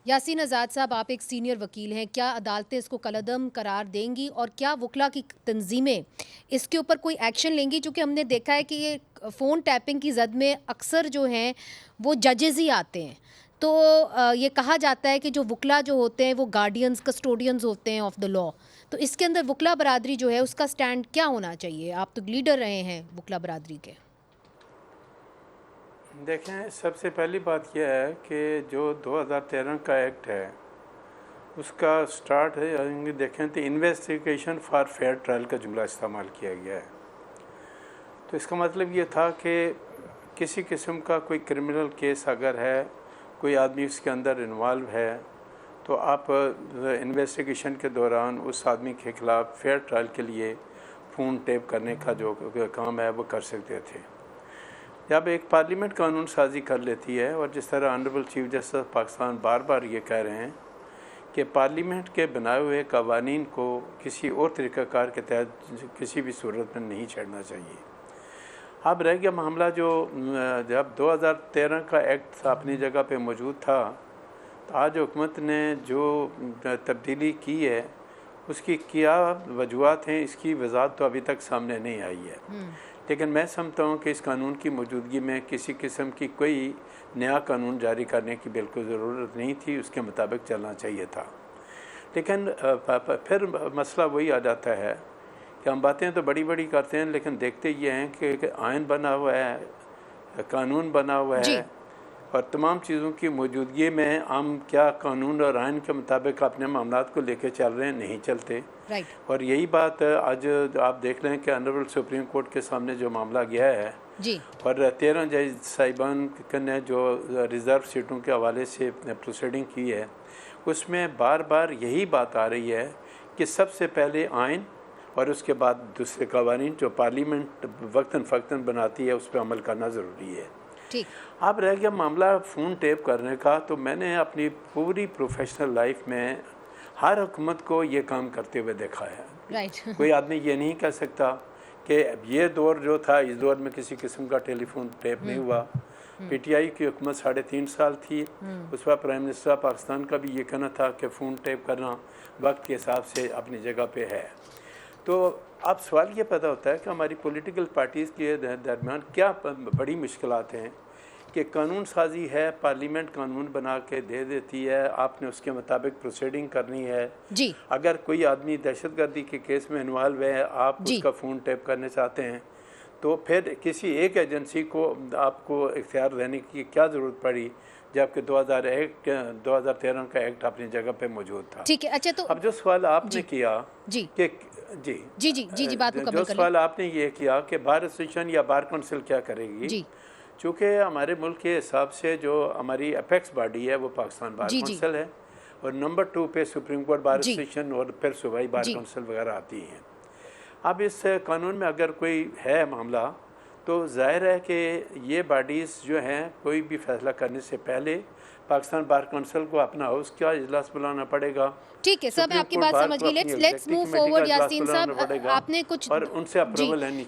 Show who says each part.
Speaker 1: यासीन आज़ाद साहब, आप एक सीनियर वकील हैं, क्या अदालतें इसको कलअदम करार देंगी और क्या वकला की तंजीमें इसके ऊपर कोई एक्शन लेंगी? चूँकि हमने देखा है कि ये फ़ोन टैपिंग की ज़द में अक्सर जो हैं वो जजेस ही आते हैं। तो ये कहा जाता है कि जो वकला जो होते हैं वो गार्डियंस, कस्टोडियंस होते हैं ऑफ द लॉ। तो इसके अंदर वकला बरादरी जो है उसका स्टैंड क्या होना चाहिए? आप तो लीडर रहे हैं वकला बरादरी के।
Speaker 2: देखें, सबसे पहली बात यह है कि जो 2013 का एक्ट है उसका स्टार्ट है, देखें तो इन्वेस्टिगेशन फॉर फेयर ट्रायल का जुमला इस्तेमाल किया गया है। तो इसका मतलब ये था कि किसी किस्म का कोई क्रिमिनल केस अगर है, कोई आदमी उसके अंदर इन्वॉल्व है, तो आप इन्वेस्टिगेशन के दौरान उस आदमी के ख़िलाफ़ फेयर ट्रायल के लिए फ़ोन टेप करने का जो काम है वो कर सकते थे। जब एक पार्लियामेंट कानून साजी कर लेती है, और जिस तरह ऑनरेबल चीफ जस्टिस पाकिस्तान बार बार ये कह रहे हैं कि पार्लियामेंट के बनाए हुए कवानीन को किसी और तरीक़ाकार के तहत किसी भी सूरत में नहीं छेड़ना चाहिए। अब रह गया मामला जो जब 2013 का एक्ट अपनी जगह पे मौजूद था, तो आज हुकूमत ने जो तब्दीली की है उसकी क्या वजूहत हैं, इसकी वजाहत तो अभी तक सामने नहीं आई है। लेकिन मैं समझता हूँ कि इस कानून की मौजूदगी में किसी किस्म की कोई नया कानून जारी करने की बिल्कुल ज़रूरत नहीं थी, उसके मुताबिक चलना चाहिए था। लेकिन फिर मसला वही आ जाता है कि हम बातें तो बड़ी बड़ी करते हैं, लेकिन देखते ये हैं कि आइन बना हुआ है, कानून बना हुआ है, और तमाम चीज़ों की मौजूदगी में हम क्या कानून और आइन के मुताबिक अपने मामलात को लेकर चल रहे हैं, नहीं चलते। और यही बात आज आप देख रहे हैं कि ऑनरेबल सुप्रीम कोर्ट के सामने जो मामला गया है
Speaker 1: जी,
Speaker 2: और 13 जज साहिबान ने जो रिज़र्व सीटों के हवाले से प्रोसीडिंग की है, उसमें बार बार यही बात आ रही है कि सबसे पहले आइन और उसके बाद दूसरे कवानीन जो पार्लियामेंट वक्तन फ़क्तन बनाती है उस पर अमल करना ज़रूरी है।
Speaker 1: ठीक।
Speaker 2: अब रह गया मामला फ़ोन टेप करने का, तो मैंने अपनी पूरी प्रोफेशनल लाइफ में हर हुकूमत को ये काम करते हुए देखा है।
Speaker 1: राइट।
Speaker 2: कोई आदमी ये नहीं कह सकता कि ये दौर जो था, इस दौर में किसी किस्म का टेलीफोन टेप नहीं हुआ। पीटीआई की हुकूमत 3.5 साल थी, उस वक्त प्राइम मिनिस्टर पाकिस्तान का भी ये कहना था कि फ़ोन टेप करना वक्त के हिसाब से अपनी जगह पे है। तो अब सवाल ये पैदा होता है कि हमारी पॉलिटिकल पार्टीज़ के दरमियान क्या बड़ी मुश्किलात हैं कि कानून साजी है, पार्लियामेंट कानून बना के दे देती है, आपने उसके मुताबिक प्रोसीडिंग करनी है
Speaker 1: जी।
Speaker 2: अगर कोई आदमी दहशतगर्दी के केस में इन्वॉल्व है, आप उसका फ़ोन टैप करने चाहते हैं, तो फिर किसी एक एजेंसी को आपको इख्तियार देने की क्या ज़रूरत पड़ी, जबकि 2013 का एक्ट अपनी जगह पे मौजूद था।
Speaker 1: ठीक है। अच्छा, तो
Speaker 2: अब जो सवाल आपने किया
Speaker 1: जी
Speaker 2: कि
Speaker 1: जी जी जी जी बात
Speaker 2: जो
Speaker 1: मुकम्मल कर
Speaker 2: सवाल आपने ये किया कि बार एसोसिएशन या बार काउंसिल क्या करेगी,
Speaker 1: जी
Speaker 2: चूँकि हमारे मुल्क के हिसाब से जो हमारी अपेक्स बॉडी है वो पाकिस्तान बार
Speaker 1: जी
Speaker 2: काउंसिल है, और नंबर 2 पे सुप्रीम कोर्ट बार
Speaker 1: जी
Speaker 2: एसोसिएशन और फिर सूबाई बार
Speaker 1: जी
Speaker 2: काउंसिल वगैरह आती हैं। अब इस कानून में अगर कोई है मामला, तो जाहिर है कि ये बॉडीज़ जो हैं कोई भी फैसला करने से पहले पाकिस्तान बार काउंसिल को अपना हाउस का इजलास बुलाना पड़ेगा।
Speaker 1: ठीक है सर, मैं
Speaker 2: सुप्रीम
Speaker 1: आपकी
Speaker 2: कोर्ट
Speaker 1: बात
Speaker 2: बार
Speaker 1: समझ
Speaker 2: को
Speaker 1: गई।
Speaker 2: अपनी
Speaker 1: लेट्स मूव
Speaker 2: एग्जीक्यूटिव कमेटी का
Speaker 1: फॉरवर्ड।
Speaker 2: इजलास
Speaker 1: यासीन
Speaker 2: बुलाना
Speaker 1: साहब,
Speaker 2: पड़ेगा
Speaker 1: आपने कुछ
Speaker 2: और उनसे
Speaker 1: जी
Speaker 2: अप्रूवल लेनी चाहिए।